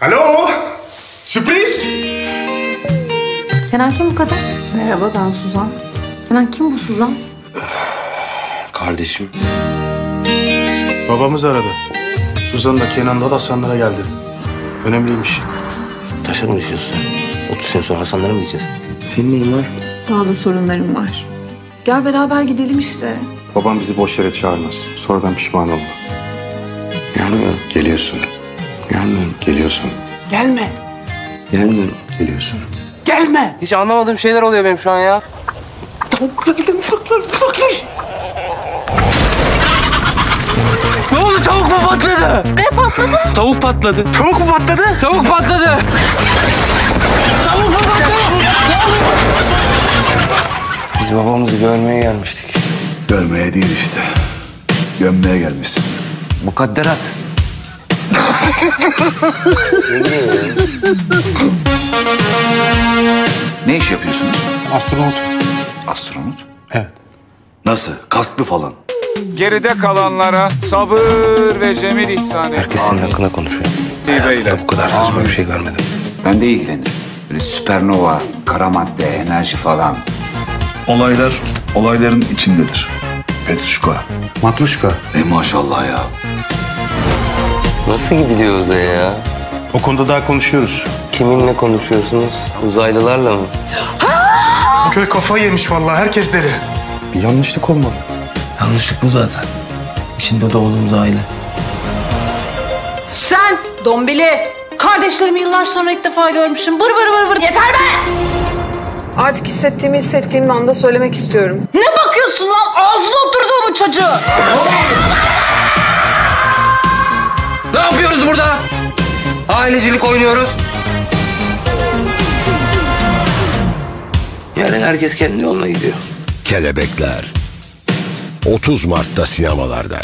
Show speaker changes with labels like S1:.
S1: Alo! Sürpriz!
S2: Kenan kim bu kadın? Merhaba, ben Suzan. Kenan kim bu Suzan?
S3: Kardeşim.
S1: Babamız aradı. Suzan da Kenan da Hasanlara geldi. Önemliymiş.
S3: Taşa mı düşüyorsun? 30 sene sonra Hasanlara mı gideceğiz? Senin neyin var?
S2: Bazı sorunlarım var. Gel beraber gidelim işte.
S1: Babam bizi boş yere çağırmaz. Sonradan pişman olma.
S3: Gelmiyorum.
S1: Geliyorsun.
S3: Gelmiyorum.
S1: Geliyorsun.
S3: Gelme.
S1: Gelmiyorum. Geliyorsun.
S3: Gelme. Hiç anlamadığım şeyler oluyor benim şu an ya. Ne oldu? Tavuk mu patladı?
S2: Ne patladı?
S3: Tavuk patladı.
S1: Tavuk mu patladı?
S3: Tavuk patladı. Tavuk mu patladı? Biz babamızı görmeye gelmiştik.
S4: Görmeye değil işte. Gömmeye gelmişsiniz.
S3: Mukadderat.
S4: Ne iş yapıyorsunuz?
S1: Astronot.
S4: Astronot.
S1: Evet.
S4: Nasıl? Kasklı falan.
S5: Geride kalanlara sabır ve cemil ihsan et.
S3: Herkes senin hakkında konuşuyor.
S5: İyi
S3: Hayatımda
S5: beyler.
S3: bu kadar saçma bir şey görmedim.
S6: Ben de ilgilenirim. Böyle süpernova, kara madde, enerji falan.
S4: Olayların içindedir. Petruşka.
S1: Matruşka.
S4: Maşallah ya.
S3: Nasıl gidiliyor uzaya ya?
S1: O konuda daha konuşuyoruz.
S3: Kiminle konuşuyorsunuz? Uzaylılarla mı?
S1: Bu köy kafayı yemiş vallahi. Herkes deli. Bir yanlışlık olmalı.
S3: Yanlışlık bu zaten. İçinde doğduğumuz aile.
S2: Sen dombili. Kardeşlerimi yıllar sonra ilk defa görmüşüm. Bır bır bır bır. Yeter be! Artık hissettiğim anda söylemek istiyorum. Ne bakıyorsun lan? Ağzına oturduğumun çocuğu.
S3: Ne yapıyoruz burada? Ailecilik oynuyoruz. Yani herkes kendi yoluna gidiyor.
S7: Kelebekler 30 Mart'ta sinemalarda.